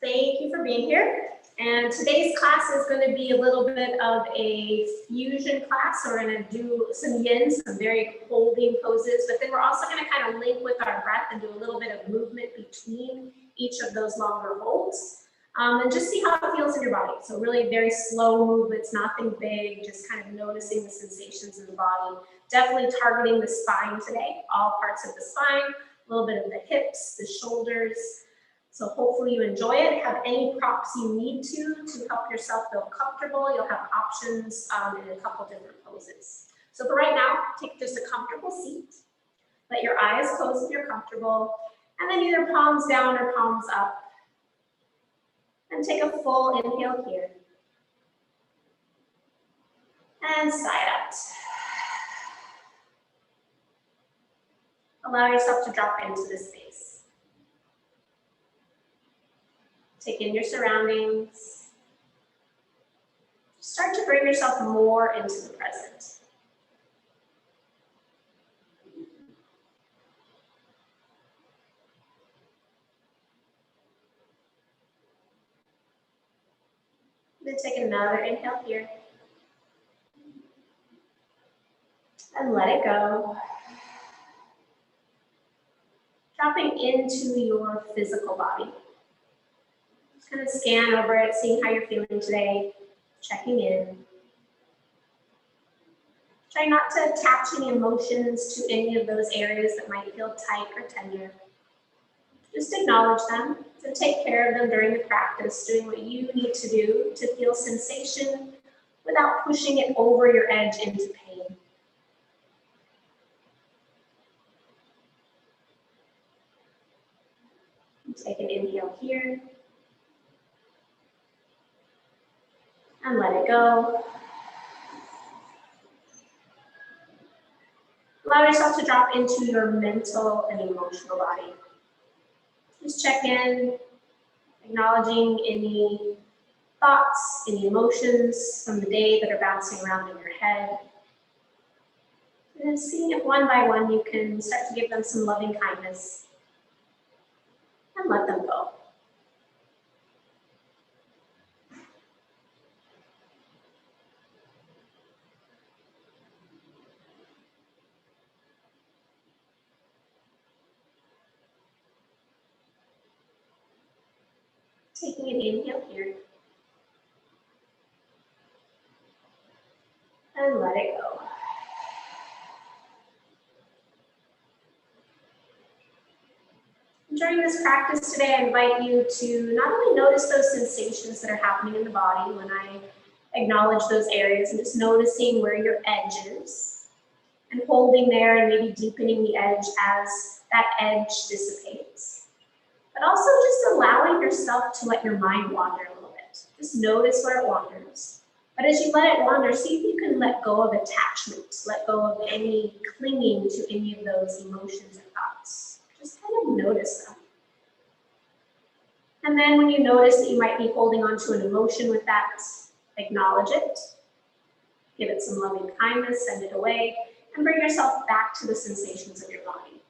thank you for being here. And today's class is going to be a little bit of a fusion class. So we're going to do some yin, some very holding poses, but then we're also going to kind of link with our breath and do a little bit of movement between each of those longer holds. And just see how it feels in your body. So really very slow movements, nothing big, just kind of noticing the sensations in the body. Definitely targeting the spine today, all parts of the spine, a little bit of the hips, the shoulders. So hopefully you enjoy it. Have any props you need to help yourself feel comfortable. You'll have options in a couple different poses. So for right now, take just a comfortable seat. Let your eyes close if you're comfortable. And then either palms down or palms up. And take a full inhale here. And side out. Allow yourself to drop into the space. Take in your surroundings. Start to bring yourself more into the present. Then take another inhale here. And let it go. Dropping into your physical body. Just kind of scan over it, seeing how you're feeling today, checking in. Try not to attach any emotions to any of those areas that might feel tight or tender. Just acknowledge them, so take care of them during the practice, doing what you need to do to feel sensation without pushing it over your edge into pain. Take an inhale here. And let it go. Allow yourself to drop into your mental and emotional body. Just check in, acknowledging any thoughts, any emotions from the day that are bouncing around in your head. And then seeing if one by one you can start to give them some loving kindness and let them go. Taking an inhale here. And let it go. During this practice today, I invite you to not only notice those sensations that are happening in the body when I acknowledge those areas and just noticing where your edge is and holding there and maybe deepening the edge as that edge dissipates. But also just allowing yourself to let your mind wander a little bit. Just notice where it wanders. But as you let it wander, see if you can let go of attachment, let go of any clinging to any of those emotions or thoughts. Just kind of notice them. And then when you notice that you might be holding on to an emotion with that, acknowledge it. Give it some loving kindness, send it away, and bring yourself back to the sensations of your body.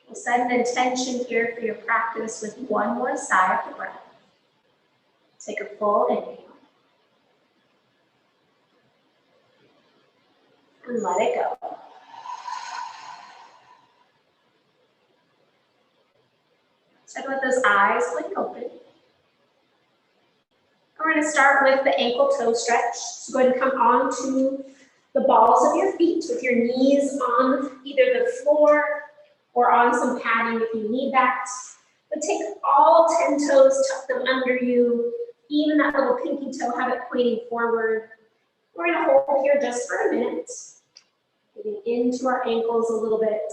We'll set an intention here for your practice with one more sigh of the breath. Take a full inhale. And let it go. Try to let those eyes blink open. We're going to start with the ankle toe stretch. So go ahead and come onto the balls of your feet with your knees on either the floor or on some padding if you need that. But take all 10 toes, tuck them under you, even that little pinky toe, have it pointing forward. We're going to hold here just for a minute, getting into our ankles a little bit.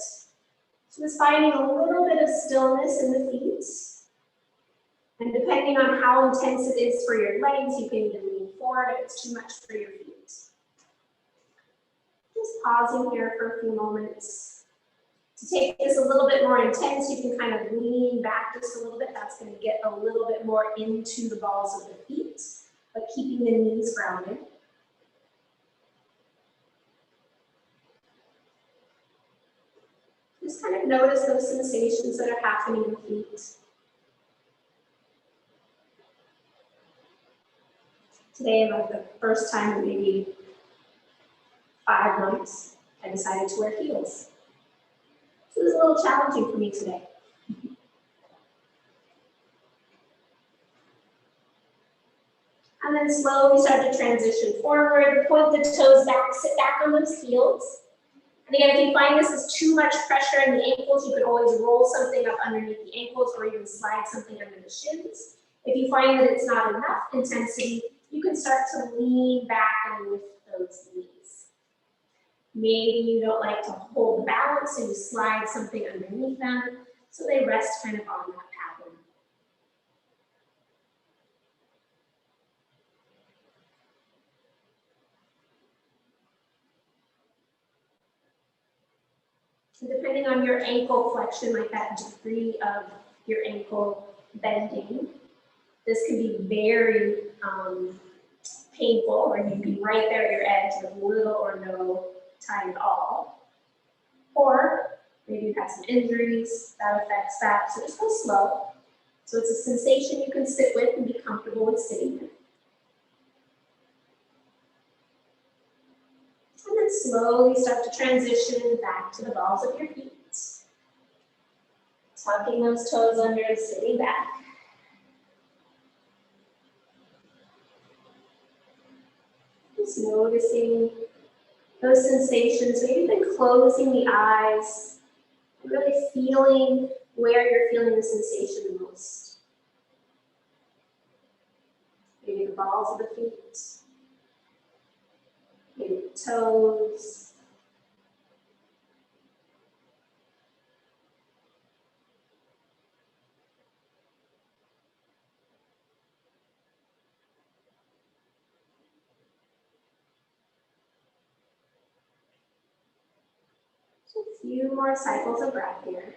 So just finding a little bit of stillness in the feet. And depending on how intense it is for your legs, you can even lean forward if it's too much for your feet. Just pausing here for a few moments. To take this a little bit more intense, you can kind of lean back just a little bit. That's going to get a little bit more into the balls of the feet, but keeping the knees grounded. Just kind of notice those sensations that are happening in the feet. Today, like the first time in maybe 5 months, I decided to wear heels. So it was a little challenging for me today. And then slowly start to transition forward, point the toes back, sit back on those heels. And again, if you find this is too much pressure in the ankles, you can always roll something up underneath the ankles or even slide something under the shins. If you find that it's not enough intensity, you can start to lean back and lift those knees. Maybe you don't like to hold the balance, so you slide something underneath them, so they rest kind of on that pattern. And depending on your ankle flexion, like that degree of your ankle bending, this can be very painful, or you'd be right there at your edge with little or no time at all. Or maybe you've had some injuries that affects that, so just go slow. So it's a sensation you can sit with and be comfortable with sitting in. And then slowly start to transition back to the balls of your feet. Tucking those toes under and sitting back. Just noticing those sensations, maybe even closing the eyes, really feeling where you're feeling the sensation the most. Maybe the balls of the feet, maybe the toes. So a few more cycles of breath here.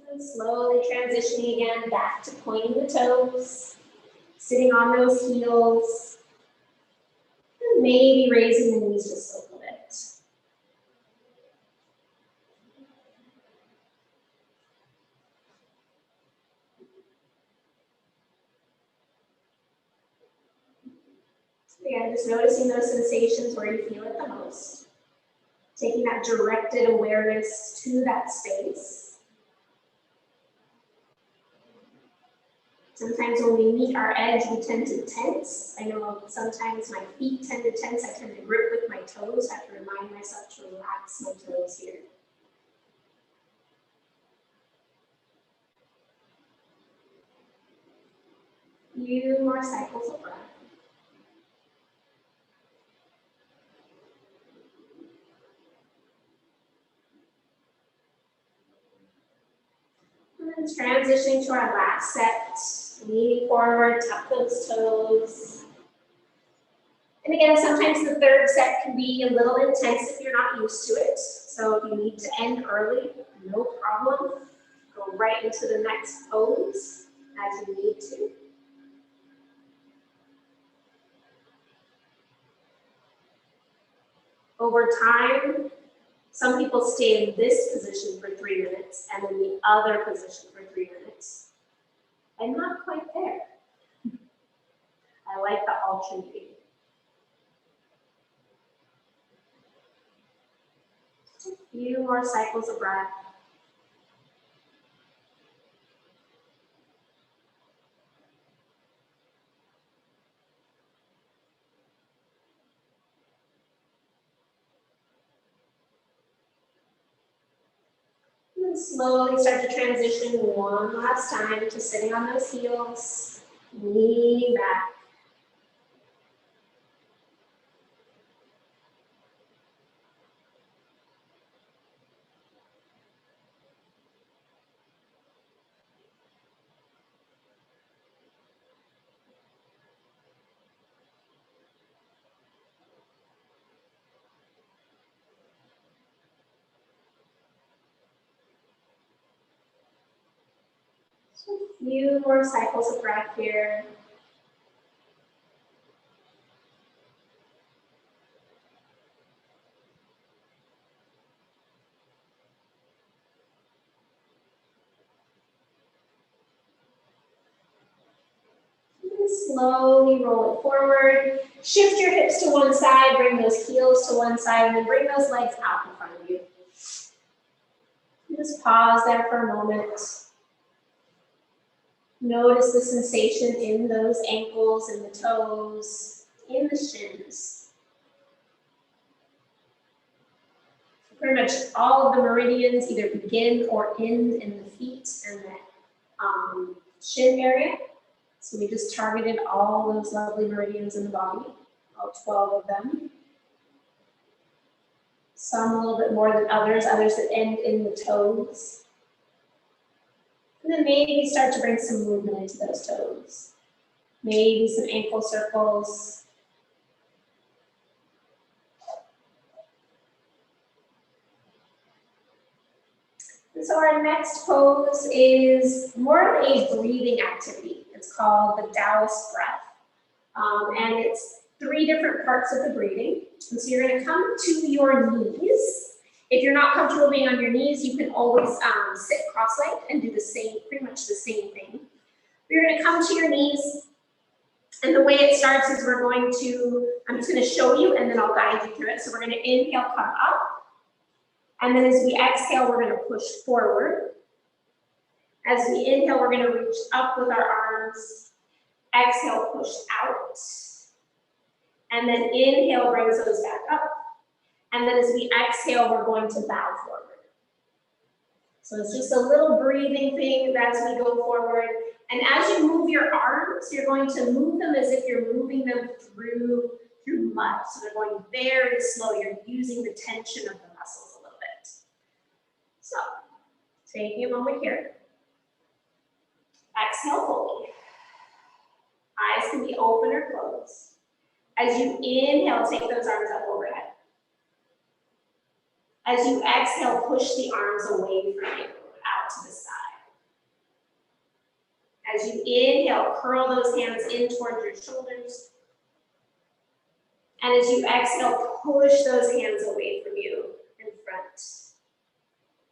And slowly transitioning again back to pointing the toes, sitting on those heels, and maybe raising the knees just a little bit. Again, just noticing those sensations where you feel it the most. Taking that directed awareness to that space. Sometimes when we meet our edge, we tend to tense. I know sometimes my feet tend to tense. I tend to grip with my toes. I have to remind myself to relax my toes here. Few more cycles of breath. And then transitioning to our last set, leaning forward, tuck those toes. And again, sometimes the third set can be a little intense if you're not used to it. So if you need to end early, no problem. Go right into the next pose as you need to. Over time, some people stay in this position for 3 minutes and then the other position for 3 minutes. I'm not quite there. I like the alternating. Just a few more cycles of breath. And then slowly start to transition one last time to sitting on those heels, leaning back. So a Few more cycles of breath here. Slowly roll it forward. Shift your hips to one side, bring those heels to one side, and then bring those legs out in front of you. Just pause there for a moment. Notice the sensation in those ankles and the toes, in the shins. Pretty much all of the meridians either begin or end in the feet and the shin area. So we just targeted all those lovely meridians in the body, all 12 of them. Some a little bit more than others that end in the toes. And then maybe start to bring some movement into those toes. Maybe some ankle circles. And so our next pose is more of a breathing activity. It's called the Taoist breath. And it's 3 different parts of the breathing. And so you're going to come to your knees. If you're not comfortable being on your knees, you can always sit cross-legged and do the same, pretty much the same thing. You're going to come to your knees. And the way it starts is we're going to, I'm just going to show you and then I'll guide you through it. So we're going to inhale, come up. And then as we exhale, we're going to push forward. As we inhale, we're going to reach up with our arms. Exhale, push out. And then inhale brings those back up. And then as we exhale, we're going to bow forward. So it's just a little breathing thing as we go forward. And as you move your arms, you're going to move them as if you're moving them through mud. So they're going very slow. You're using the tension of the muscles a little bit. So taking a moment here. Exhale fully. Eyes can be open or closed. As you inhale, take those arms up overhead. As you exhale, push the arms away from you, out to the side. As you inhale, curl those hands in towards your shoulders. And as you exhale, push those hands away from you in front.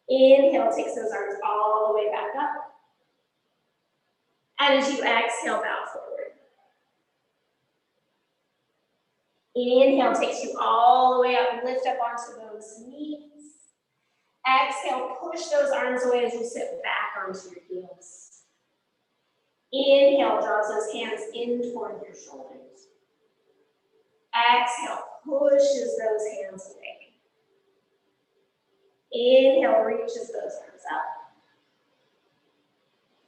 Inhale takes those arms all the way back up. And as you exhale, bow forward. Inhale takes you all the way up, lift up onto those knees. Exhale, push those arms away as you sit back onto your heels. Inhale, draws those hands in toward your shoulders. Exhale, pushes those hands away. Inhale, reaches those arms up.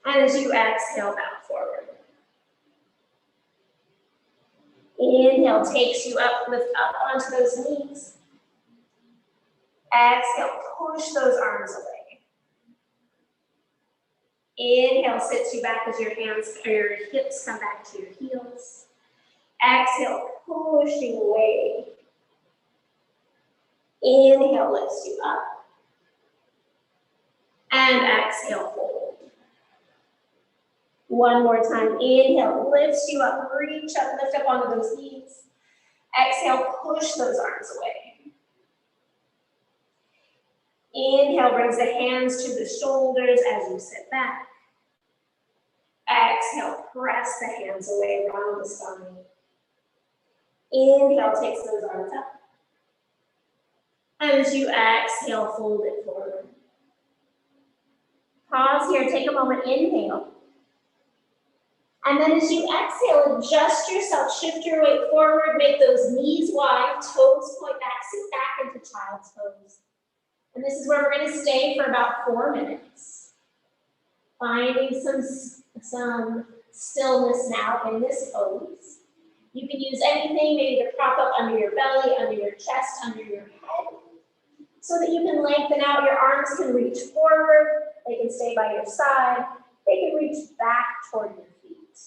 And as you exhale, bow forward. Inhale takes you up, lift up onto those knees. Exhale, push those arms away. Inhale sits you back as your hands or your hips come back to your heels. Exhale, pushing away. Inhale lifts you up. And exhale, fold. One more time. Inhale, lifts you up, reach up, lift up onto those knees. Exhale, push those arms away. Inhale, brings the hands to the shoulders as you sit back. Exhale, press the hands away around the spine. Inhale, takes those arms up. And as you exhale, fold it forward. Pause here, take a moment, inhale. And then as you exhale, adjust yourself, shift your weight forward, make those knees wide, toes point back, sit back into child's pose. And this is where we're going to stay for about 4 minutes. Finding some stillness now in this pose. You can use anything, maybe to prop up under your belly, under your chest, under your head, so that you can lengthen out. Your arms can reach forward, they can stay by your side, they can reach back toward your feet.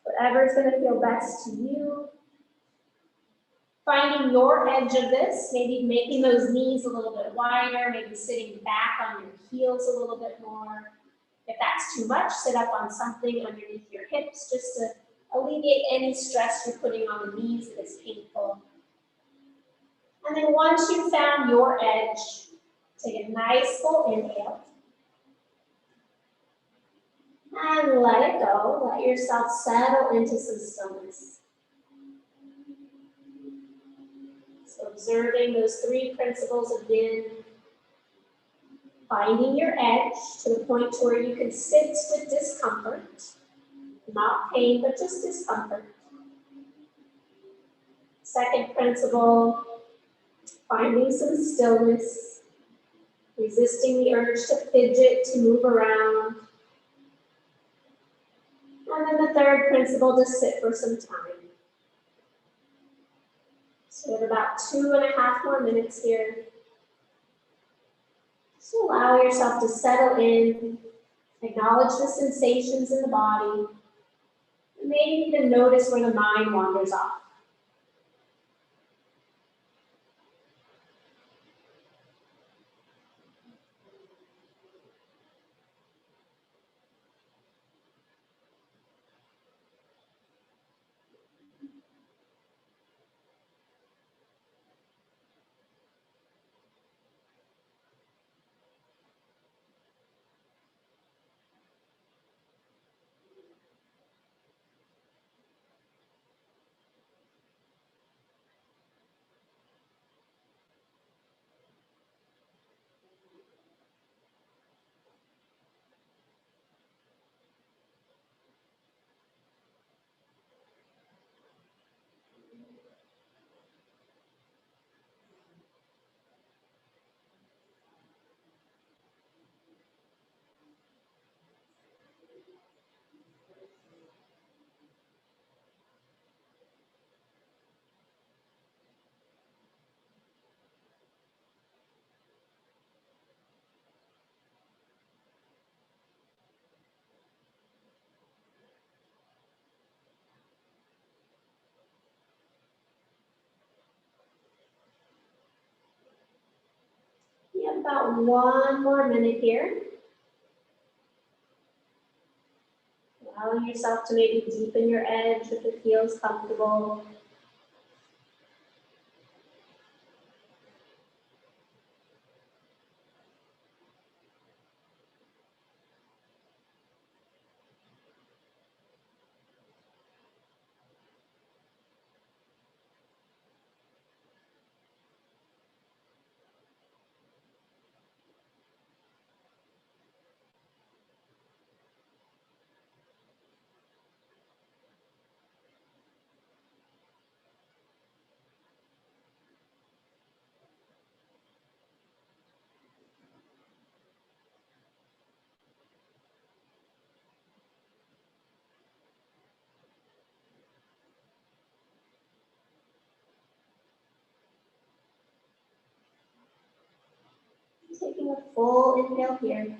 Whatever is going to feel best to you. Finding your edge of this, maybe making those knees a little bit wider, maybe sitting back on your heels a little bit more. If that's too much, sit up on something underneath your hips just to alleviate any stress you're putting on the knees that is painful. And then once you've found your edge, take a nice full inhale. And let it go. Let yourself settle into some stillness. So observing those three principles of Yin. Finding your edge to the point where you can sit with discomfort. Not pain, but just discomfort. Second principle, finding some stillness. Resisting the urge to fidget, to move around. And then the third principle, to sit for some time. So we have about 2.5 more minutes here. So allow yourself to settle in, acknowledge the sensations in the body, and maybe even notice where the mind wanders off. We have about 1 more minute here. Allowing yourself to maybe deepen your edge if it feels comfortable. Taking a full inhale here.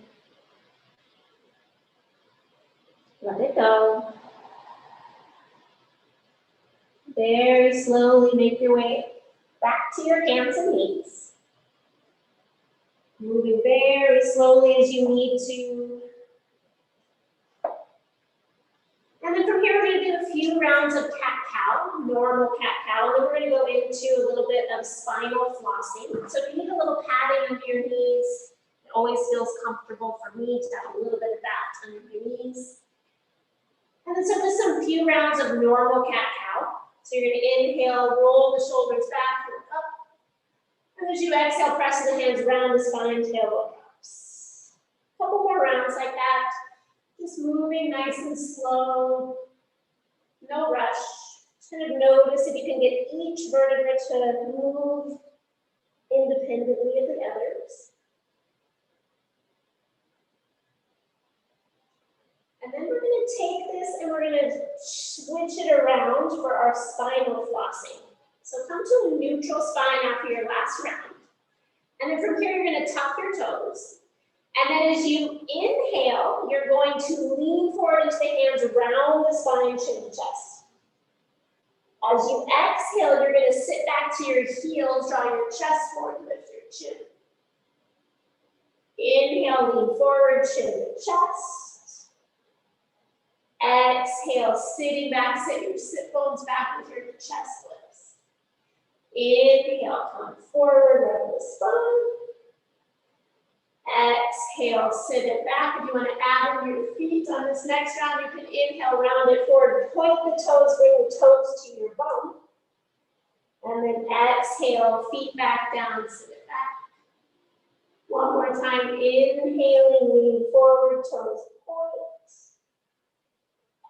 Let it go. Very slowly make your way back to your hands and knees. Moving very slowly as you need to. And then from here, we're going to do a few rounds of cat-cow, normal cat-cow, and then we're going to go into a little bit of spinal flossing. So if you need a little padding under your knees, it always feels comfortable for me to have a little bit of that under your knees. And then so just some few rounds of normal cat-cow. So you're going to inhale, roll the shoulders back, look up. And as you exhale, press the hands around the spine, tailbone drops. A couple more rounds like that. Just moving nice and slow. No rush. Just kind of notice if you can get each vertebra to move independently of the others. And then we're going to take this and we're going to switch it around for our spinal flossing. So come to a neutral spine after your last round. And then from here, you're going to tuck your toes. And then as you inhale, you're going to lean forward into the hands around the spine, chin to chest. As you exhale, you're going to sit back to your heels, draw your chest forward, lift your chin. Inhale, lean forward, chin to chest. Exhale, sitting back, sit your sit bones back with your chest lifts. Inhale, come forward, roll the spine. Exhale, sit it back. If you want to add your feet on this next round, you can inhale, round it forward, point the toes, bring the toes to your bum. And then exhale, feet back down, sit it back. One more time, inhaling, lean forward, toes point.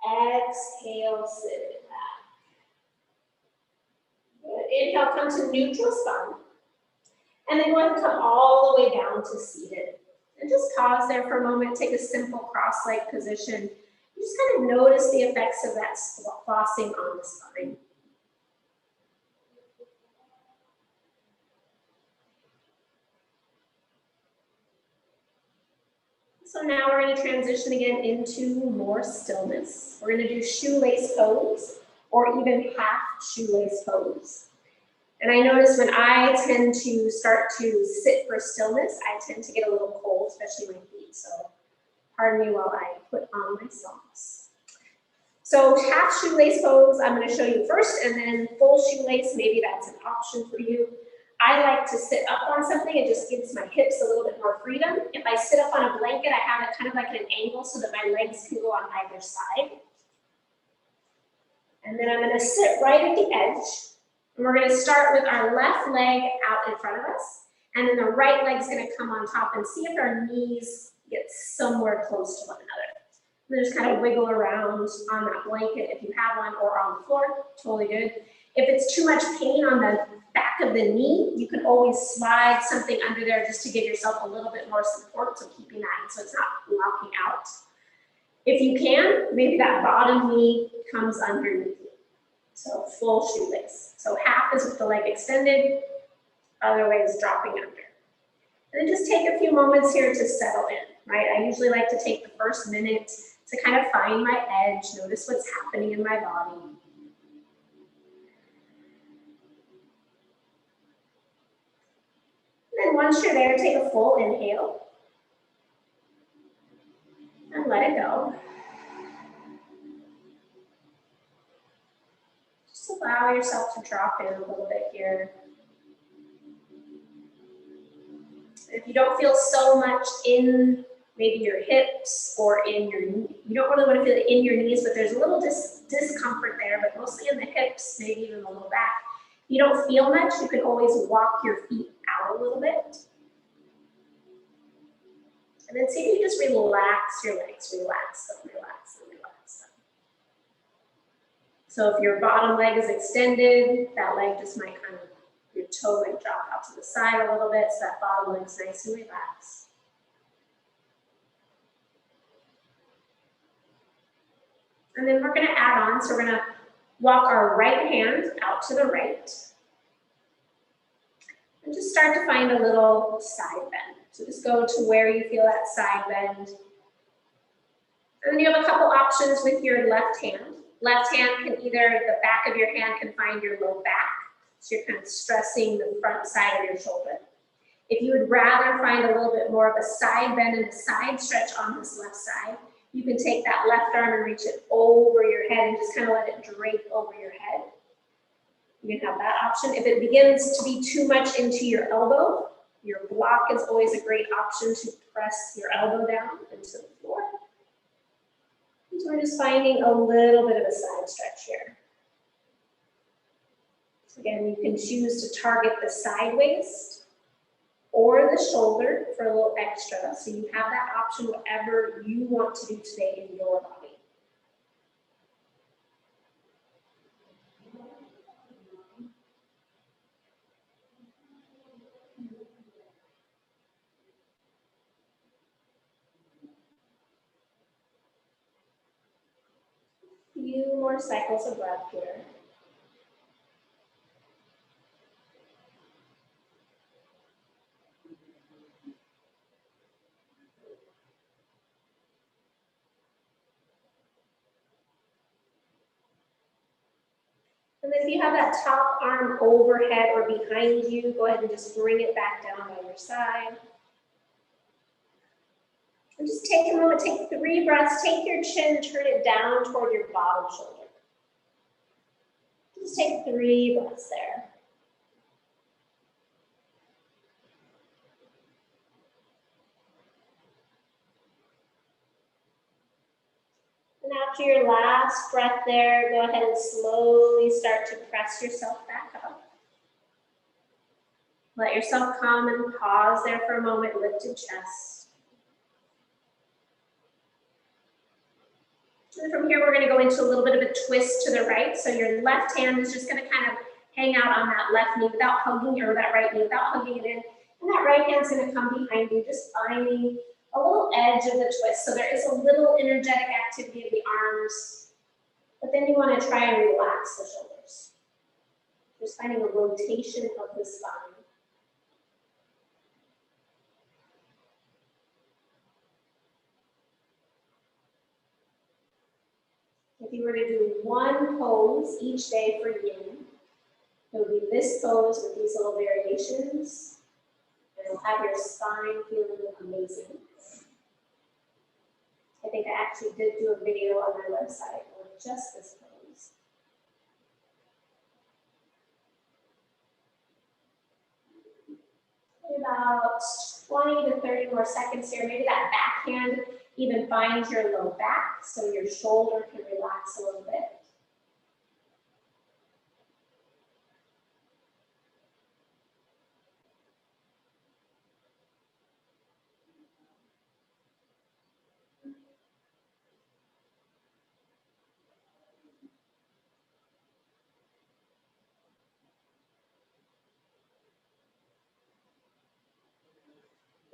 Exhale, sit it back. Good. Inhale, come to neutral spine. And then go ahead and come all the way down to seated. And just pause there for a moment, take a simple cross-leg position. You just kind of notice the effects of that flossing on the spine. So now we're going to transition again into more stillness. We're going to do shoelace pose or even half shoelace pose. And I notice when I tend to start to sit for stillness, I tend to get a little cold, especially my feet. So pardon me while I put on my socks. So half shoelace pose, I'm going to show you first, and then full shoelace, maybe that's an option for you. I like to sit up on something. It just gives my hips a little bit more freedom. If I sit up on a blanket, I have it kind of like at an angle so that my legs can go on either side. And then I'm going to sit right at the edge. And we're going to start with our left leg out in front of us. And then the right leg's going to come on top, and see if our knees get somewhere close to one another. And then just kind of wiggle around on that blanket if you have one, or on the floor, totally good. If it's too much pain on the back of the knee, you can always slide something under there just to give yourself a little bit more support, so keeping that so it's not locking out. If you can, maybe that bottom knee comes underneath you. So full shoelace. So half is with the leg extended, other way is dropping under. And then just take a few moments here to settle in, right? I usually like to take the first minute to kind of find my edge, notice what's happening in my body. And then once you're there, take a full inhale and let it go. Just allow yourself to drop in a little bit here. If you don't feel so much in maybe your hips or in your knee, you don't really want to feel it in your knees, but there's a little discomfort there, but mostly in the hips, maybe even a little back. If you don't feel much, you can always walk your feet out a little bit. And then see if you just relax your legs, relax them, relax them, relax them. So if your bottom leg is extended, that leg just might kind of, your toe might drop out to the side a little bit, so that bottom leg's nice and relaxed. And then we're going to add on, so we're going to walk our right hand out to the right. And just start to find a little side bend. So just go to where you feel that side bend. And then you have a couple options with your left hand. Left hand can either, the back of your hand can find your low back. So you're kind of stressing the front side of your shoulder. If you would rather find a little bit more of a side bend and a side stretch on this left side, you can take that left arm and reach it over your head and just kind of let it drape over your head. You can have that option. If it begins to be too much into your elbow, your block is always a great option to press your elbow down into the floor. And so we're just finding a little bit of a side stretch here. So again, you can choose to target the side waist or the shoulder for a little extra. So you have that option, whatever you want to do today in your body. Few more cycles of breath here. And then if you have that top arm overhead or behind you, go ahead and just bring it back down by your side. And just take a moment, take 3 breaths, take your chin, turn it down toward your bottom shoulder. Just take 3 breaths there. And after your last breath there, go ahead and slowly start to press yourself back up. Let yourself come and pause there for a moment, lifted chest. And from here, we're going to go into a little bit of a twist to the right. So your left hand is just going to kind of hang out on that left knee without hugging, or that right knee without hugging it in. And that right hand's going to come behind you, just finding a little edge of the twist. So there is a little energetic activity of the arms, but then you want to try and relax the shoulders. Just finding a rotation of the spine. If you were to do one pose each day for yin, it would be this pose with these little variations, and it'll have your spine feeling amazing. I think I actually did do a video on my website on just this pose. About 20 to 30 more seconds here. Maybe that backhand even finds your low back, so your shoulder can relax a little bit.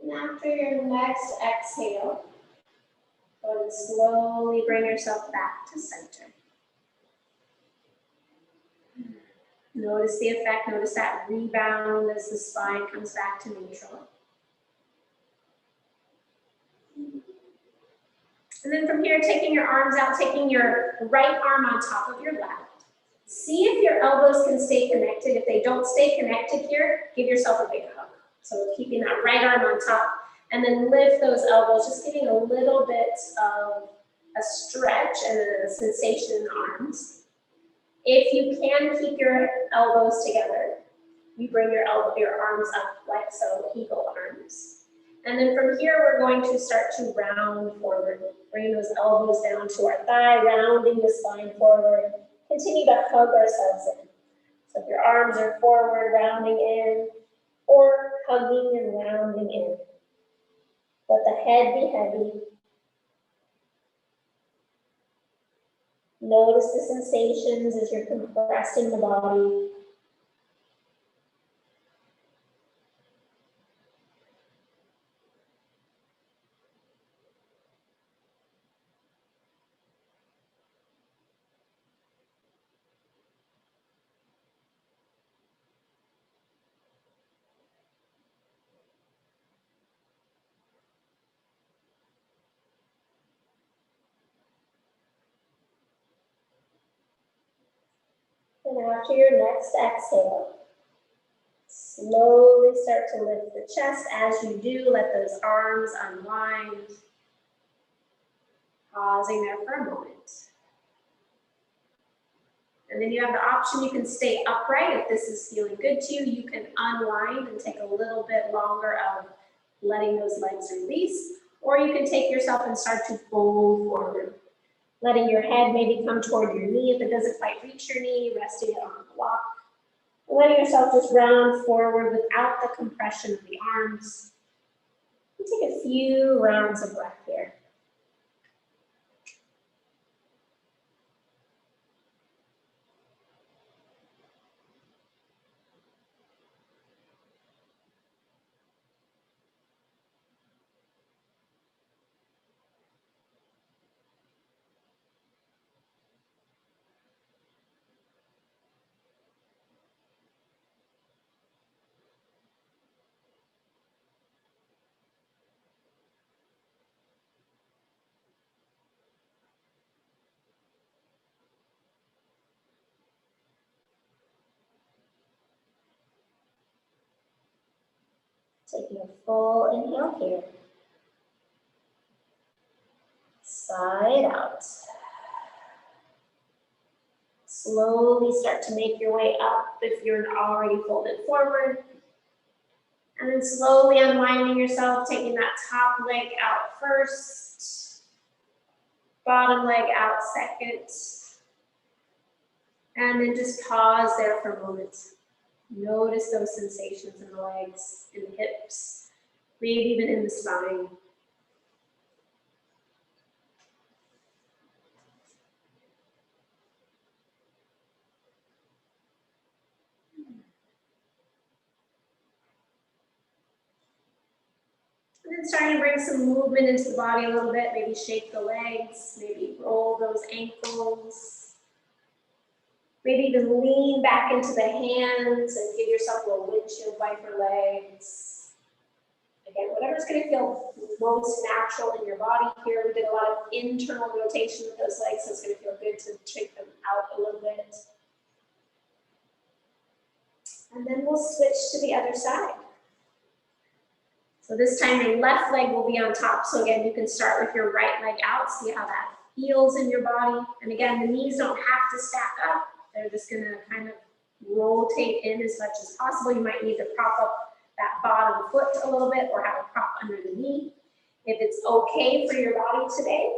And after your next exhale, go ahead and slowly bring yourself back to center. Notice the effect, notice that rebound as the spine comes back to neutral. And then from here, taking your arms out, taking your right arm on top of your left. See if your elbows can stay connected. If they don't stay connected here, give yourself a big hug. So keeping that right arm on top, and then lift those elbows, just getting a little bit of a stretch and a sensation in the arms. If you can keep your elbows together, you bring your arms up like so, eagle arms. And then from here, we're going to start to round forward. Bring those elbows down to our thigh, rounding the spine forward. Continue to hug ourselves in. So if your arms are forward, rounding in, or hugging and rounding in. Let the head be heavy. Notice the sensations as you're compressing the body. And after your next exhale, slowly start to lift the chest. As you do, let those arms unwind. Pausing there for a moment. And then you have the option, you can stay upright. If this is feeling good to you, you can unwind and take a little bit longer of letting those legs release. Or you can take yourself and start to fold forward. Letting your head maybe come toward your knee if it doesn't quite reach your knee, resting it on the block. Letting yourself just round forward without the compression of the arms. And take a few rounds of breath here. Taking a full inhale here. Side out. Slowly start to make your way up if you're already folded forward. And then slowly unwinding yourself, taking that top leg out first, bottom leg out second. And then just pause there for a moment. Notice those sensations in the legs, in the hips, maybe even in the spine. And then starting to bring some movement into the body a little bit, maybe shake the legs, maybe roll those ankles. Maybe even lean back into the hands and give yourself a little windshield wiper legs. Again, whatever's going to feel most natural in your body here. We did a lot of internal rotation with those legs, so it's going to feel good to shake them out a little bit. And then we'll switch to the other side. So this time your left leg will be on top. So again, you can start with your right leg out, see how that feels in your body. And again, the knees don't have to stack up. They're just gonna kind of rotate in as much as possible. You might need to prop up that bottom foot a little bit or have a prop under the knee. If it's okay for your body today,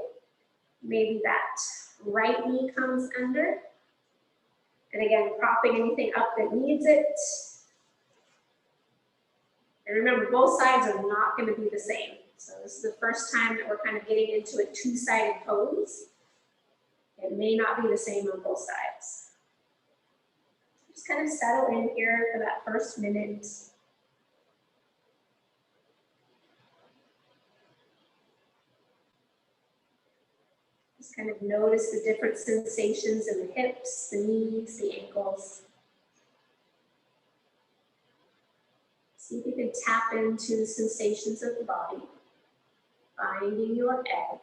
maybe that right knee comes under. And again, propping anything up that needs it. And remember, both sides are not going to be the same. So this is the first time that we're kind of getting into a two-sided pose. It may not be the same on both sides. Just kind of settle in here for that first minute. Just kind of notice the different sensations in the hips, the knees, the ankles. See if you can tap into the sensations of the body, finding your edge.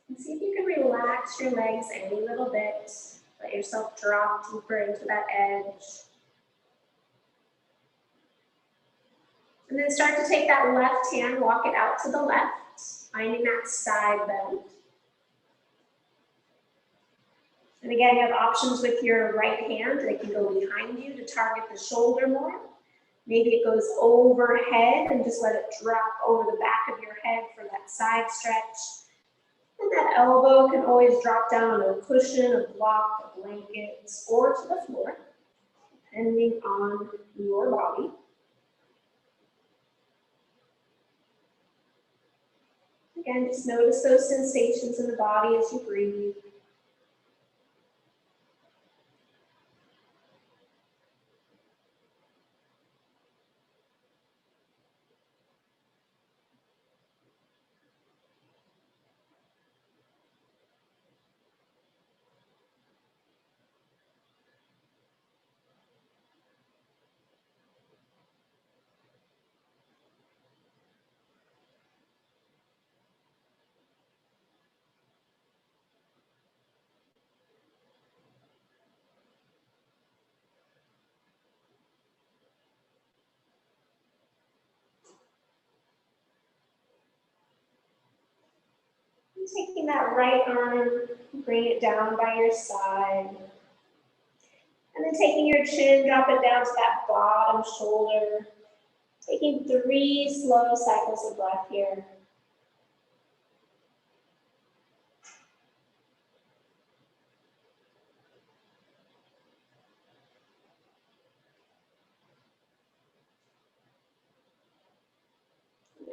And see if you can relax your legs any little bit. Let yourself drop deeper into that edge. And then start to take that left hand, walk it out to the left, finding that side bend. And again, you have options with your right hand. They can go behind you to target the shoulder more. Maybe it goes overhead and just let it drop over the back of your head for that side stretch. And that elbow can always drop down on a cushion, a block, a blanket, or to the floor, depending on your body. Again, just notice those sensations in the body as you breathe. Taking that right arm, bring it down by your side. And then taking your chin, drop it down to that bottom shoulder. Taking 3 slow cycles of breath here.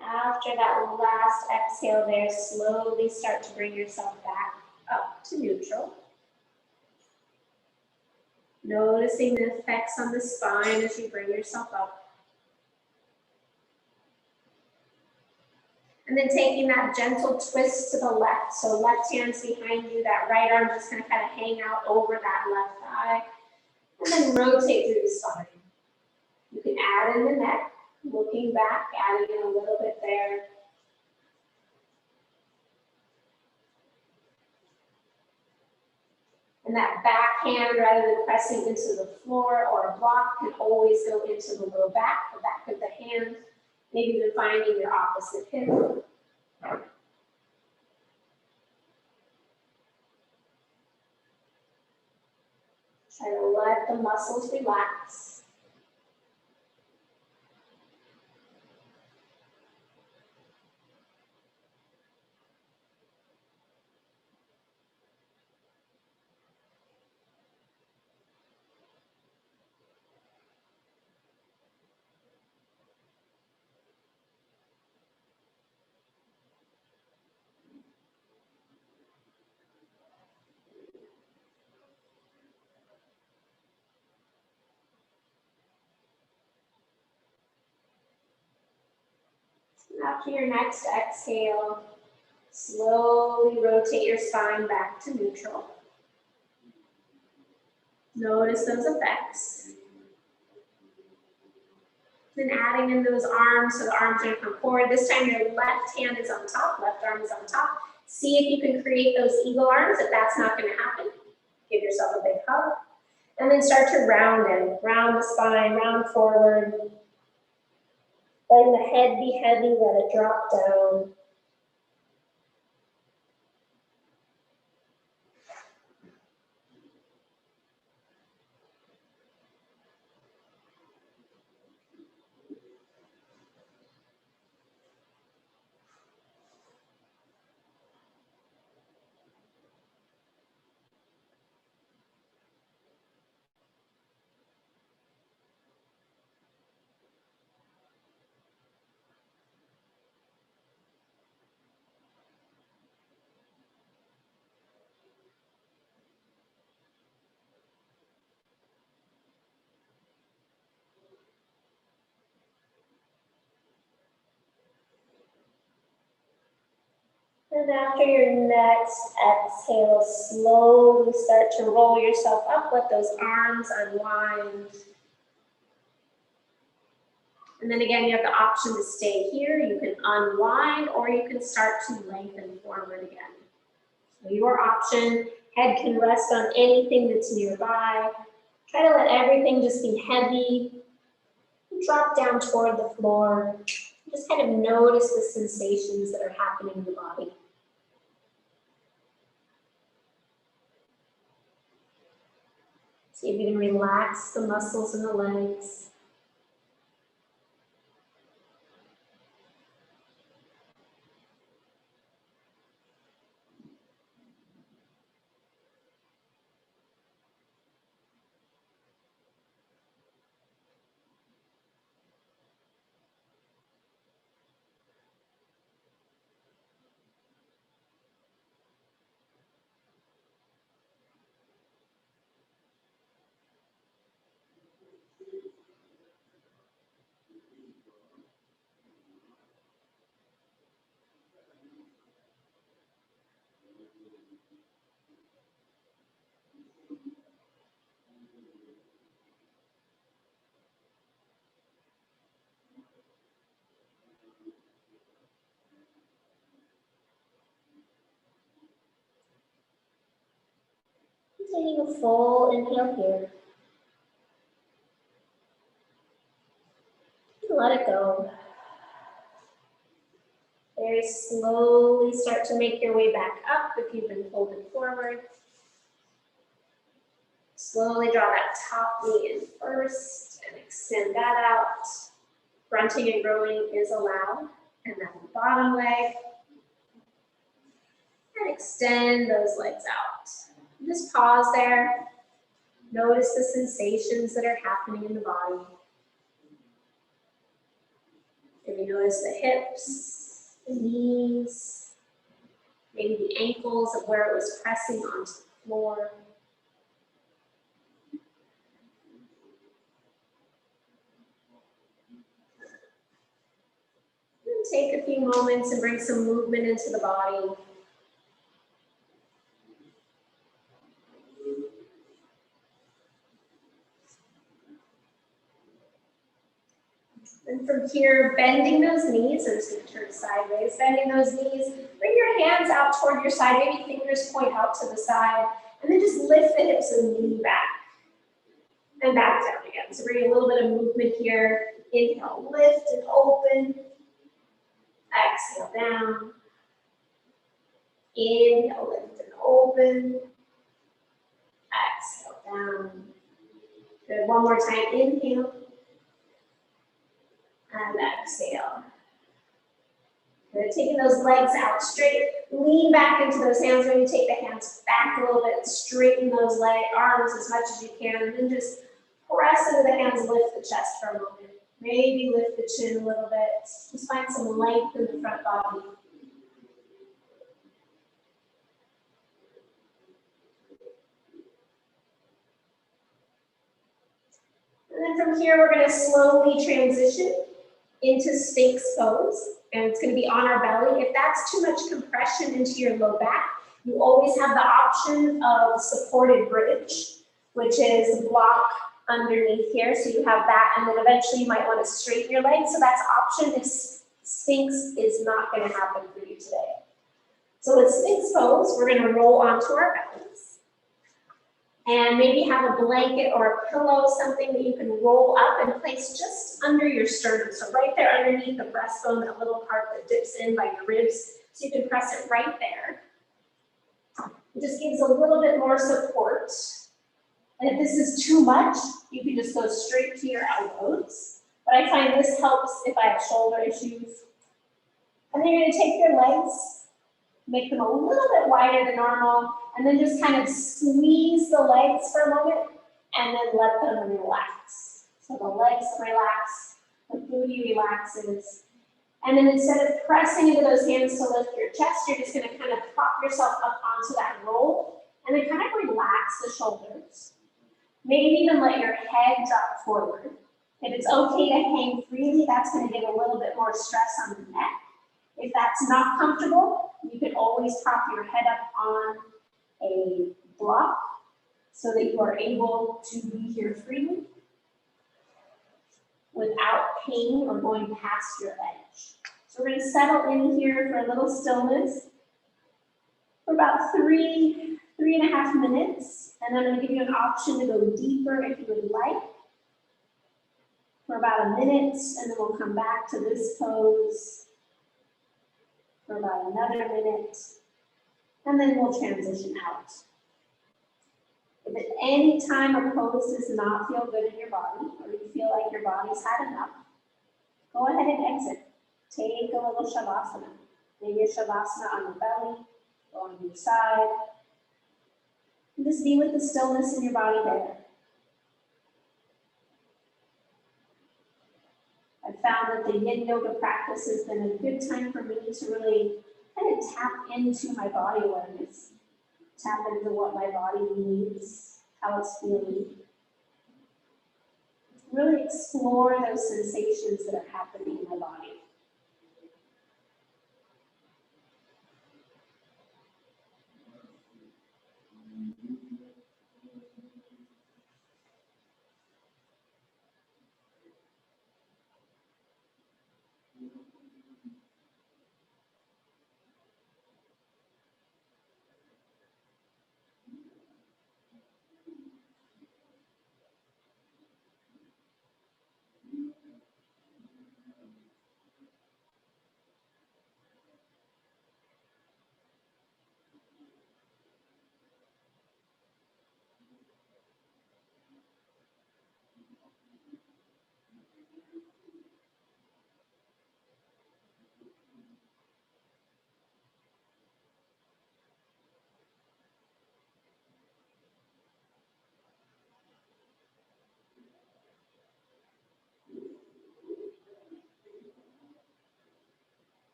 After that last exhale there, slowly start to bring yourself back up to neutral. Noticing the effects on the spine as you bring yourself up. And then taking that gentle twist to the left. So left hand's behind you, that right arm just gonna kind of hang out over that left thigh. And then rotate through the spine. You can add in the neck, looking back, adding in a little bit there. And that back hand, rather than pressing into the floor or a block, can always go into the low back, the back of the hand, maybe even finding your opposite hip. Try to let the muscles relax. After your next exhale, slowly rotate your spine back to neutral. Notice those effects. Then adding in those arms, so the arms are going to come forward. This time your left hand is on top, left arm is on top. See if you can create those eagle arms. If that's not going to happen, give yourself a big hug. And then start to round in. Round the spine, round forward. Letting the head be heavy, let it drop down. And after your next exhale, slowly start to roll yourself up. Let those arms unwind. And then again, you have the option to stay here. You can unwind or you can start to lengthen forward again. So your option, head can rest on anything that's nearby. Try to let everything just be heavy. Drop down toward the floor. Just kind of notice the sensations that are happening in the body. See if you can relax the muscles in the legs. Taking a full inhale here. Let it go. Very slowly start to make your way back up if you've been folded forward. Slowly draw that top knee in first and extend that out. Grunting and growing is allowed. And then the bottom leg. And extend those legs out. Just pause there. Notice the sensations that are happening in the body. Maybe notice the hips, the knees, maybe the ankles of where it was pressing onto the floor. And take a few moments and bring some movement into the body. And from here, bending those knees, so just going to turn sideways, bending those knees, bring your hands out toward your side, maybe fingers point out to the side, and then just lift the hips and lean back. And back down again. So bring a little bit of movement here. Inhale, lift and open. Exhale, down. Inhale, lift and open. Exhale, down. Good, one more time, inhale. And exhale. Good, taking those legs out straight. Lean back into those hands. When you take the hands back a little bit, straighten those arms as much as you can. And then just press into the hands, lift the chest for a moment. Maybe lift the chin a little bit. Just find some length in the front body. And then from here, we're going to slowly transition into Sphinx pose. And it's going to be on our belly. If that's too much compression into your low back, you always have the option of supported bridge, which is block underneath here. So you have that, and then eventually you might want to straighten your legs. So that's option if Sphinx is not going to happen for you today. So with Sphinx pose, we're going to roll onto our bellies. And maybe have a blanket or a pillow, something that you can roll up and place just under your sternum. So right there underneath the breastbone, that little part that dips in by your ribs. So you can press it right there. It just gives a little bit more support. And if this is too much, you can just go straight to your elbows. But I find this helps if I have shoulder issues. And then you're going to take your legs, make them a little bit wider than normal, and then just kind of squeeze the legs for a moment, and then let them relax. So the legs relax, the booty relaxes. And then instead of pressing into those hands to lift your chest, you're just going to kind of prop yourself up onto that roll, and then kind of relax the shoulders. Maybe even let your head drop forward. If it's okay to hang freely, that's going to give a little bit more stress on the neck. If that's not comfortable, you can always prop your head up on a block so that you are able to be here freely without pain or going past your edge. So we're going to settle in here for a little stillness for about 3.5 minutes. And then I'm going to give you an option to go deeper if you would like for about a minute, and then we'll come back to this pose for about another minute, and then we'll transition out. If at any time a pose does not feel good in your body, or you feel like your body's had enough, go ahead and exit. Take a little Shavasana. Maybe a Shavasana on your belly, go on your side. And just be with the stillness in your body there. I found that the Yin Yoga practice has been a good time for me to really kind of tap into my body awareness, tap into what my body needs, how it's feeling. Really explore those sensations that are happening in my body.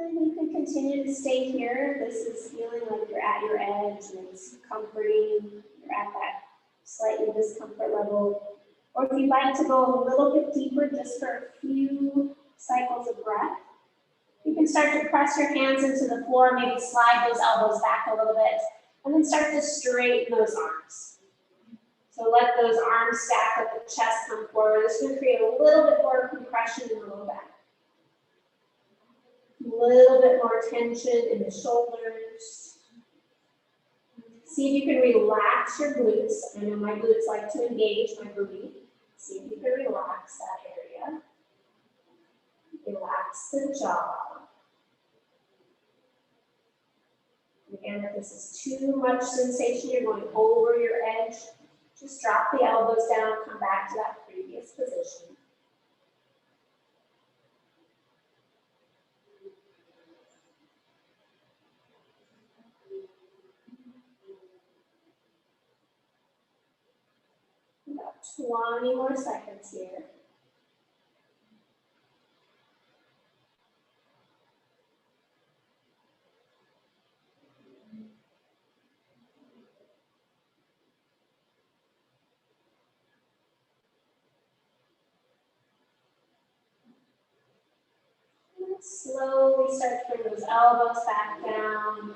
And you can continue to stay here. This is feeling like you're at your edge and it's comforting. You're at that slightly discomfort level. Or if you'd like to go a little bit deeper just for a few cycles of breath, you can start to press your hands into the floor, maybe slide those elbows back a little bit, and then start to straighten those arms. So let those arms stack, let the chest come forward. This is going to create a little bit more compression in the low back. A little bit more tension in the shoulders. See if you can relax your glutes. I know my glutes like to engage my booty. See if you can relax that area. Relax the jaw. Again, if this is too much sensation, you're going over your edge, just drop the elbows down, come back to that previous position. About 20 more seconds here. Slowly start to bring those elbows back down.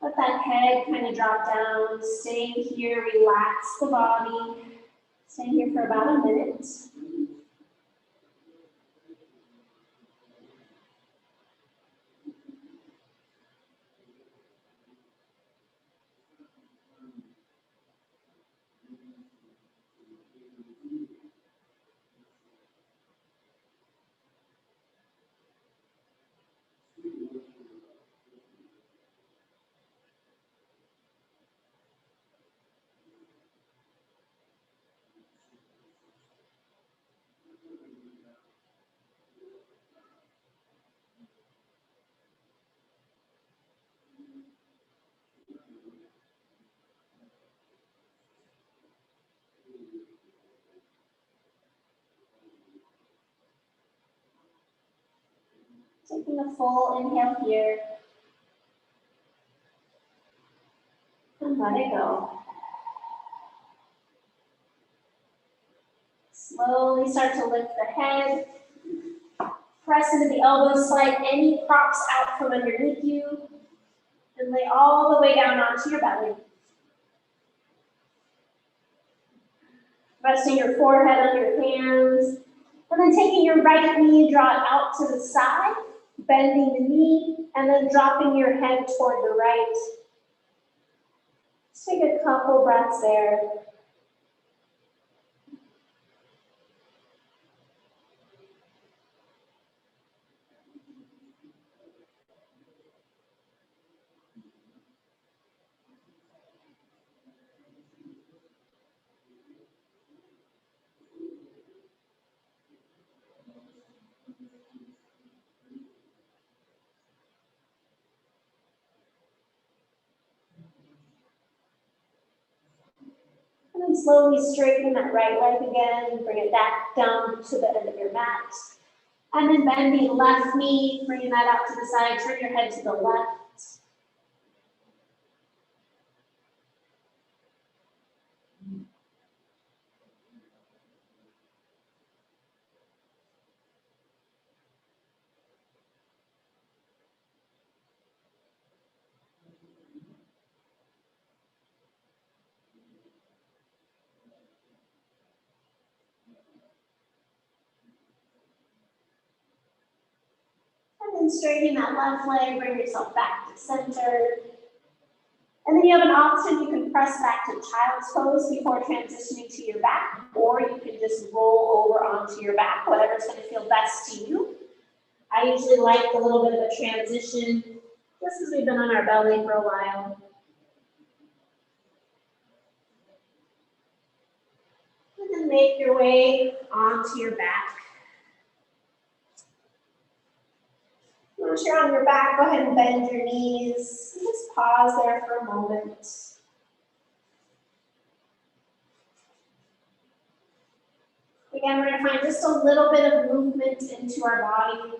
Let that head kind of drop down. Stay here, relax the body. Stay here for about a minute. Taking a full inhale here. And let it go. Slowly start to lift the head. Press into the elbows, slide any props out from underneath you. And lay all the way down onto your belly. Resting your forehead on your hands. And then taking your right knee, draw it out to the side. Bending the knee, and then dropping your head toward the right. Just take a couple breaths there. And then slowly straighten that right leg again. Bring it back down to the end of your mat. And then bend the left knee, bringing that out to the side. Turn your head to the left. And then straighten that left leg, bring yourself back to center. And then you have an option, you can press back to child's pose before transitioning to your back, or you can just roll over onto your back, whatever's going to feel best to you. I usually like a little bit of a transition, just as we've been on our belly for a while. And then make your way onto your back. Once you're on your back, go ahead and bend your knees. Just pause there for a moment. We Again, we're gonna find just a little bit of movement into our body,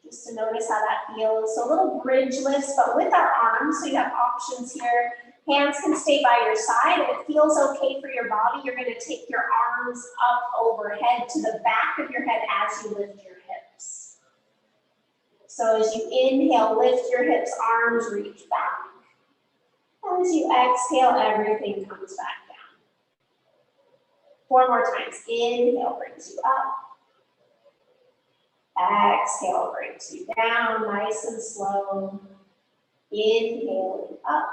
just to notice how that feels. So a little bridge lifts, but with our arms, so you have options here. Hands can stay by your side. If it feels okay for your body, you're gonna take your arms up overhead to the back of your head as you lift your hips. So as you inhale, lift your hips, arms reach back. As you exhale, everything comes back down. 4 more times. Inhale brings you up. Exhale brings you down, nice and slow. Inhaling up.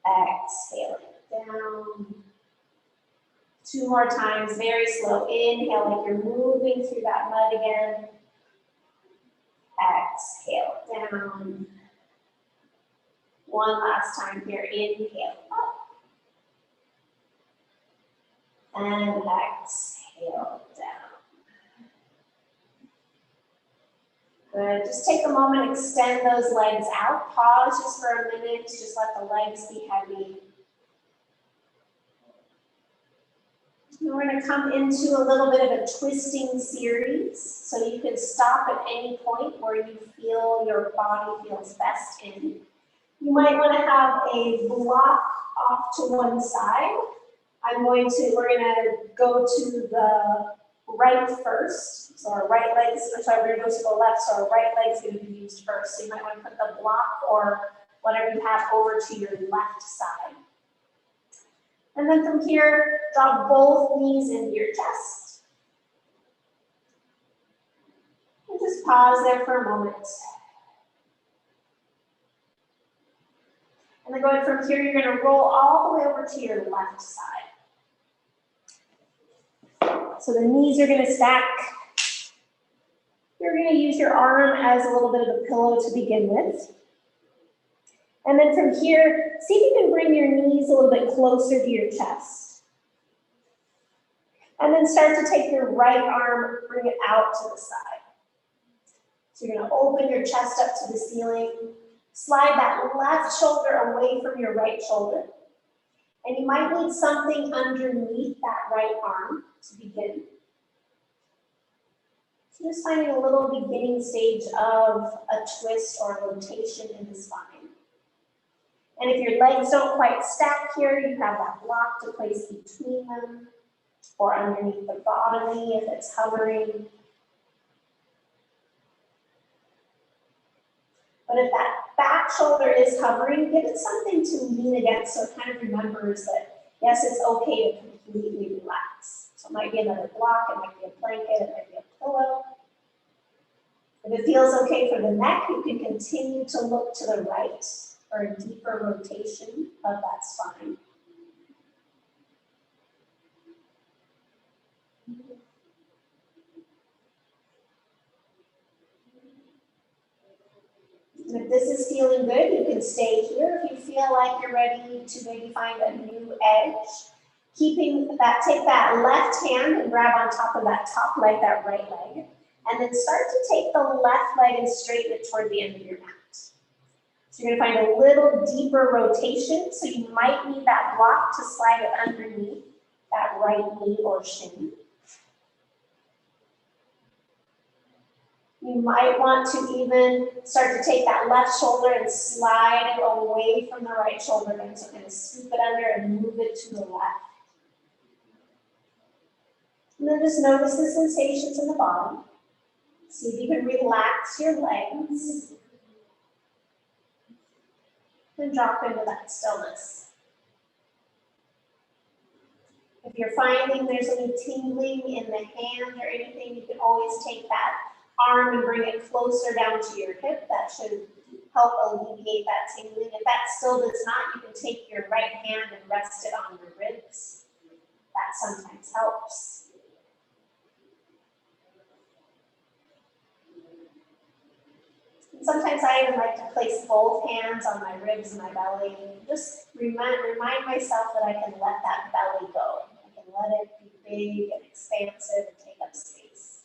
Exhaling down. 2 more times, very slow. Inhale like you're moving through that mud again. Exhale down. 1 last time here. Inhale up. And exhale down. Good. Just take a moment, extend those legs out. Pause just for a minute. Just let the legs be heavy. And we're going to come into a little bit of a twisting series. So you can stop at any point where you feel your body feels best in. You might want to have a block off to one side. we're going to go to the right first. So our right leg is, sorry, we're going to go to the left, so our right leg is going to be used first. So you might want to put the block or whatever you have over to your left side. And then from here, drop both knees into your chest. And just pause there for a moment. And then going from here, you're going to roll all the way over to your left side. So the knees are going to stack. You're going to use your arm as a little bit of a pillow to begin with. And then from here, see if you can bring your knees a little bit closer to your chest. And then start to take your right arm, bring it out to the side. So you're going to open your chest up to the ceiling. Slide that left shoulder away from your right shoulder. And you might need something underneath that right arm to begin. So just finding a little beginning stage of a twist or a rotation in the spine. And if your legs don't quite stack here, you have that block to place between them or underneath the bottom knee if it's hovering. But if that back shoulder is hovering, give it something to lean against so it kind of remembers that, yes, it's okay to completely relax. So it might be another block, it might be a blanket, it might be a pillow. If it feels okay for the neck, you can continue to look to the right for a deeper rotation of that spine. And if this is feeling good, you can stay here. If you feel like you're ready to maybe find a new edge, keeping that, take that left hand and grab on top of that top leg, that right leg, and then start to take the left leg and straighten it toward the end of your mat. So you're going to find a little deeper rotation, so you might need that block to slide it underneath that right knee or shin. You might want to even start to take that left shoulder and slide it away from the right shoulder again. So kind of scoop it under and move it to the left. And then just notice the sensations in the body. See if you can relax your legs. And drop into that stillness. If you're finding there's any tingling in the hand or anything, you can always take that arm and bring it closer down to your hip. That should help alleviate that tingling. If that still does not, you can take your right hand and rest it on your ribs. That sometimes helps. And sometimes I even like to place both hands on my ribs and my belly. Just remind myself that I can let that belly go. I can let it be big and expansive and take up space.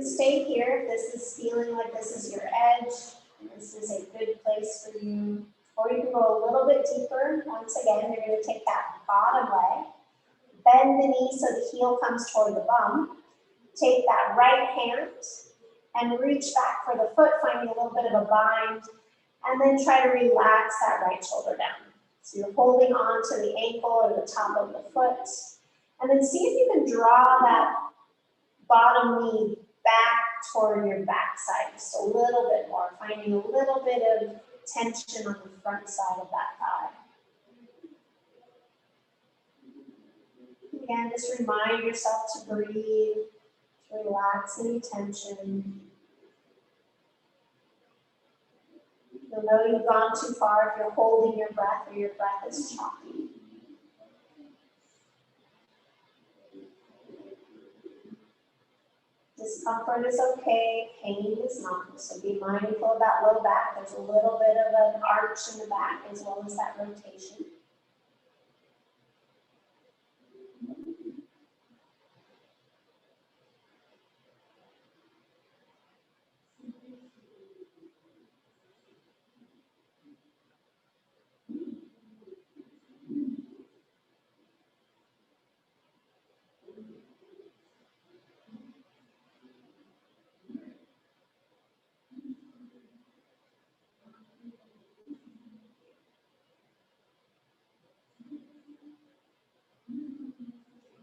can stay here if this is feeling like this is your edge, and this is a good place for you. Or you can go a little bit deeper. Once again, you're going to take that bottom leg, bend the knee so the heel comes toward the bum. Take that right hand and reach back for the foot, finding a little bit of a bind, and then try to relax that right shoulder down. So you're holding on to the ankle or the top of the foot, and then see if you can draw that bottom knee back toward your backside just a little bit more, finding a little bit of tension on the front side of that thigh. Again, just remind yourself to breathe, to relax any tension. You'll know you've gone too far if you're holding your breath or your breath is choppy. Discomfort is okay, pain is not. So be mindful of that low back. There's a little bit of an arch in the back as well as that rotation.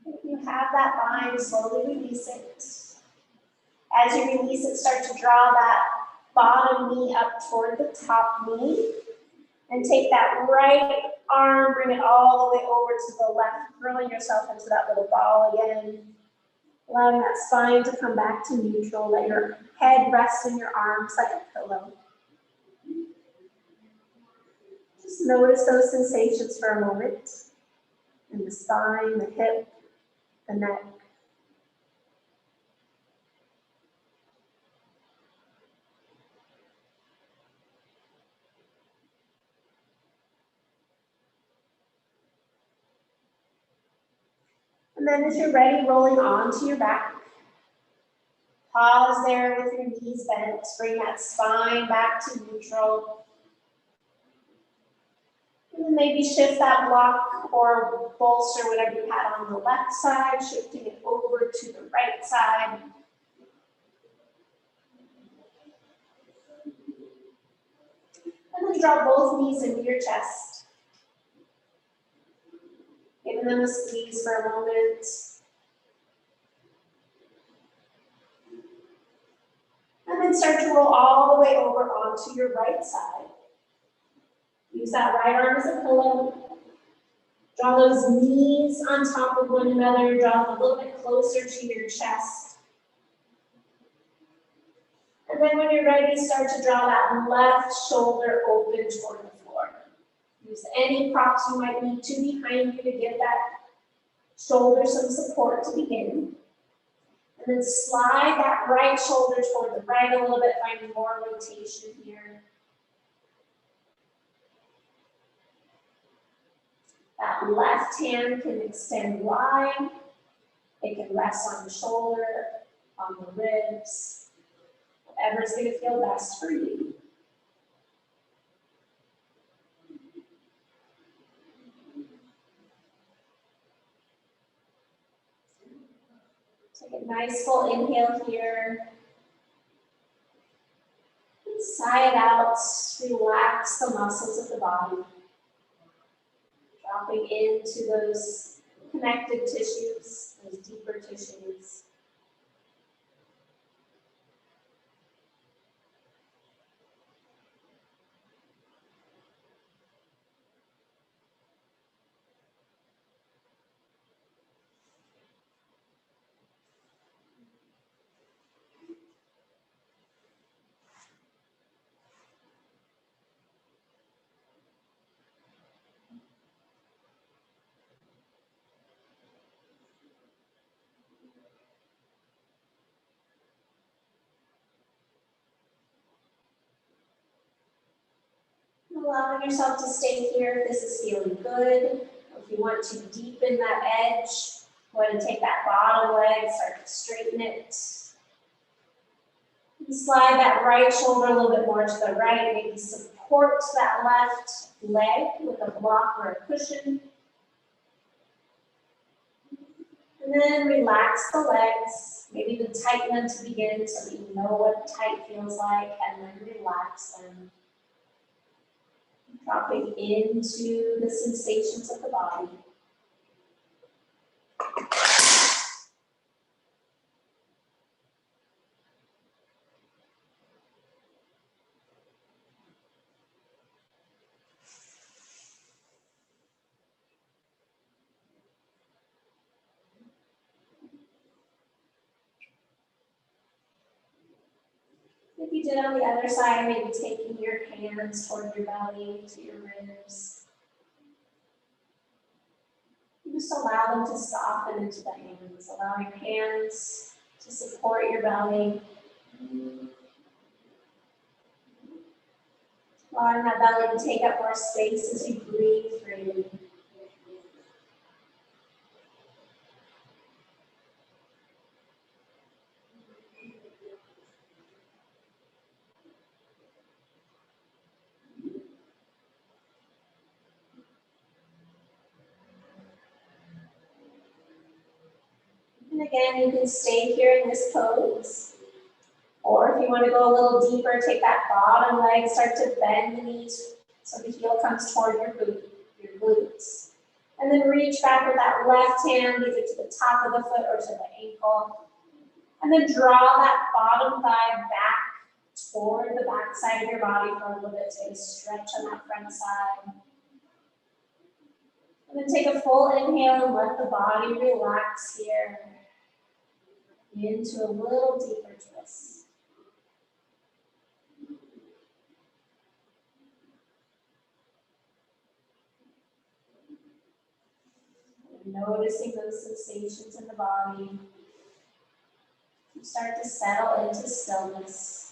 If you have that bind, slowly release it. As you release it, start to draw that bottom knee up toward the top knee. And take that right arm, bring it all the way over to the left, throwing yourself into that little ball again. Allowing that spine to come back to neutral. Let your head rest in your arms like a pillow. Just notice those sensations for a moment. In the spine, the hip, the neck. And then as you're ready, rolling onto your back. Pause there with your knees bent. Bring that spine back to neutral. And then maybe shift that block or bolster, whatever you had on the left side, shifting it over to the right side. And then draw both knees into your chest. Giving them a squeeze for a moment. And then start to roll all the way over onto your right side. Use that right arm as a pillow. Draw those knees on top of one another. Draw them a little bit closer to your chest. And then when you're ready, start to draw that left shoulder open toward the floor. Use any props you might need to behind you to give that shoulder some support to begin. And then slide that right shoulder toward the right a little bit, finding more rotation here. That left hand can extend wide. It can rest on the shoulder, on the ribs, whatever's going to feel best for you. Take a nice full inhale here. And sigh it out. Relax the muscles of the body. Dropping into those connective tissues, those deeper tissues. Allowing yourself to stay here if this is feeling good. If you want to deepen that edge, go ahead and take that bottom leg, start to straighten it. Slide that right shoulder a little bit more to the right. Maybe support that left leg with a block or a cushion. And then relax the legs. Maybe even tighten them to begin so that you know what tight feels like, and then relax them. Dropping into the sensations of the body. If you did on the other side, maybe taking your hands toward your belly, to your ribs. Just allow them to soften into the hands. Allow your hands to support your belly. Allowing that belly to take up more space as you breathe freely. And again, you can stay here in this pose. Or if you want to go a little deeper, take that bottom leg, start to bend the knees so the heel comes toward your glutes. And then reach back with that left hand, either to the top of the foot or to the ankle. And then draw that bottom thigh back toward the back side of your body for a little bit to stretch on that front side. And then take a full inhale and let the body relax here into a little deeper twist. Noticing those sensations in the body. You start to settle into stillness.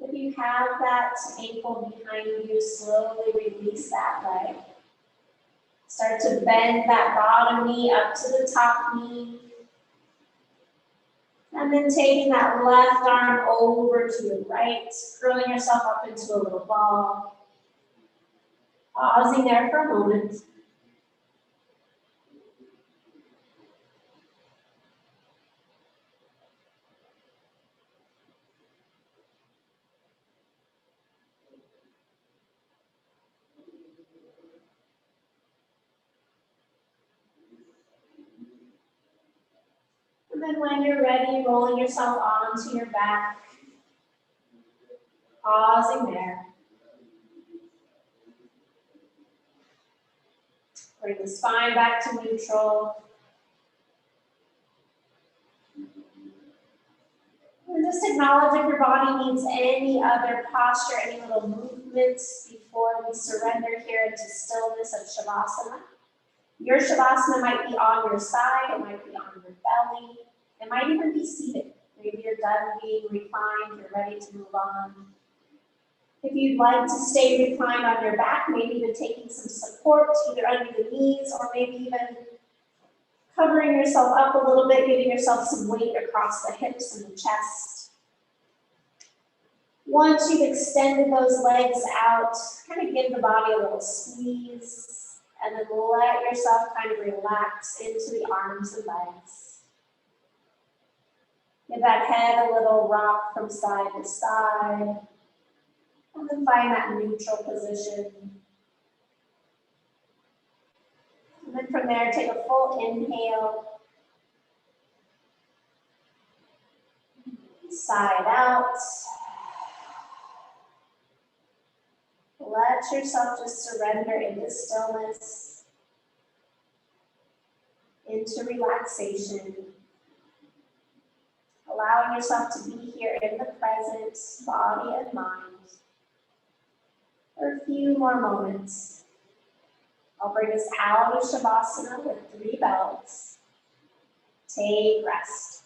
If you have that ankle behind you, slowly release that leg. Start to bend that bottom knee up to the top knee. And then taking that left arm over to the right, curling yourself up into a little ball. Pausing there for a moment. And then when you're ready, rolling yourself onto your back. Pausing there. Bring the spine back to neutral. And just acknowledge if your body needs any other posture, any little movements before we surrender here into stillness of Shavasana. Your Shavasana might be on your side, it might be on your belly, it might even be seated. Maybe you're done being reclined, you're ready to move on. If you'd like to stay reclined on your back, maybe even taking some support either under the knees or maybe even covering yourself up a little bit, giving yourself some weight across the hips and the chest. Once you've extended those legs out, kind of give the body a little squeeze And then let yourself kind of relax into the arms and legs. Give that head a little rock from side to side. And then find that neutral position. And then from there, take a full inhale. Side out. Let yourself just surrender into stillness, into relaxation. Allowing yourself to be here in the present, body and mind, for a few more moments. I'll bring us out of Shavasana with 3 bells. Take rest.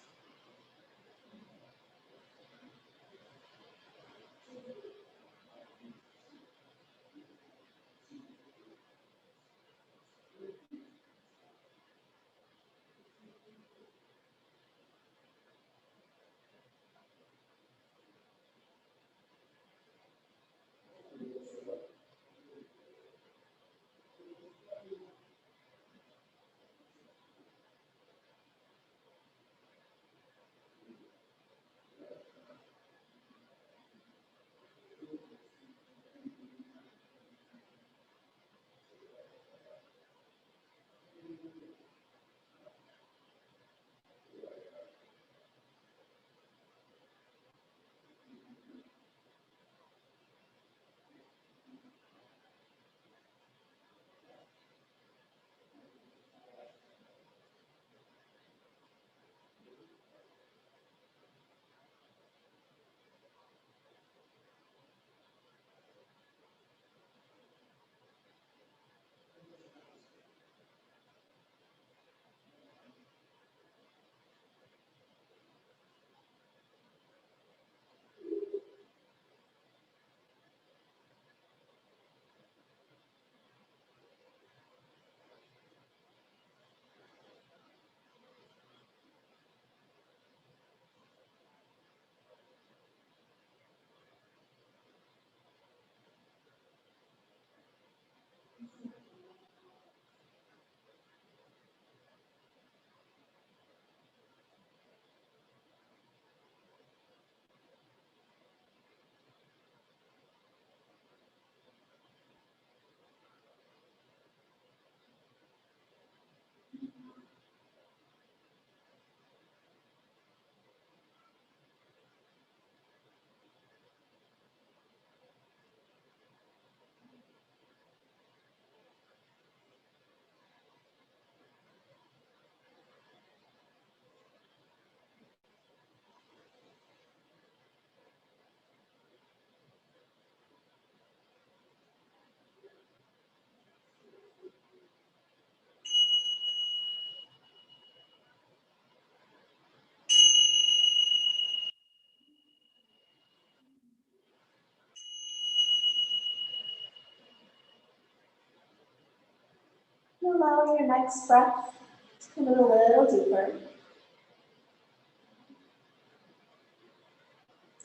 Allow your next breath to come in a little deeper.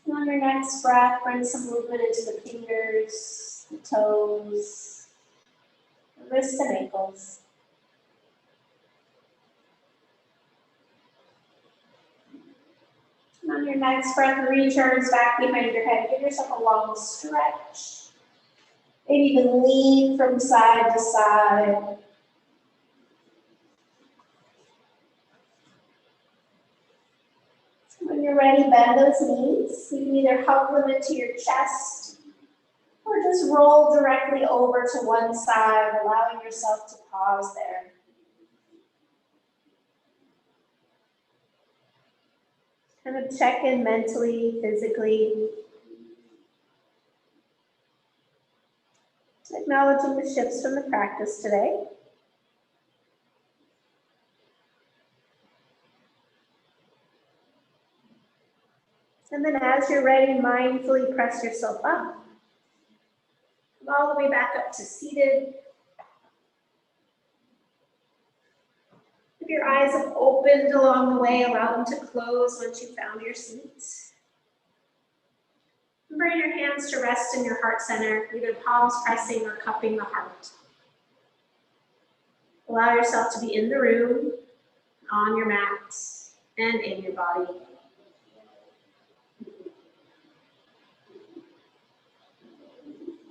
And on your next breath, bring some movement into the fingers, the toes, the wrists and ankles. And on your next breath, returns back behind your head. Give yourself a long stretch. Maybe you can lean from side to side. When you're ready, bend those knees. You can either hug them into your chest or just roll directly over to one side, allowing yourself to pause there. Kind of check in mentally, physically. Acknowledging the shifts from the practice today. And then as you're ready, mindfully press yourself up. Come all the way back up to seated. If your eyes have opened along the way, allow them to close once you found your seat. And bring your hands to rest in your heart center, either palms pressing or cupping the heart. Allow yourself to be in the room, on your mat, and in your body.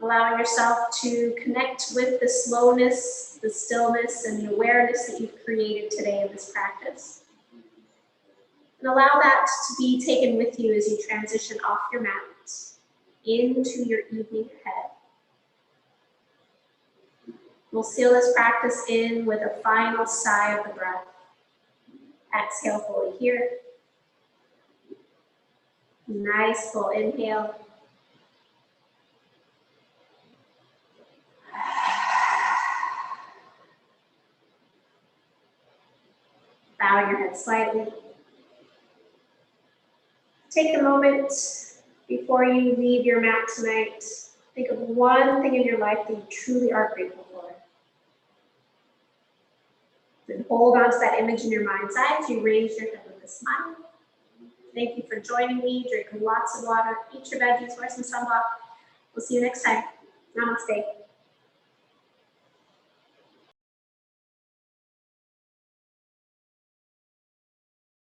Allowing yourself to connect with the slowness, the stillness, and the awareness that you've created today in this practice. And allow that to be taken with you as you transition off your mat into your evening ahead. We'll seal this practice in with a final sigh of the breath. Exhale fully here. Nice full inhale. Bow your head slightly. Take a moment before you leave your mat tonight. Think of one thing in your life that you truly are grateful for. Then hold on to that image in your mind's eye as you raise your head with a smile. Thank you for joining me. Drink lots of water. Eat your veggies. Wear some sunblock. We'll see you next time. Namaste.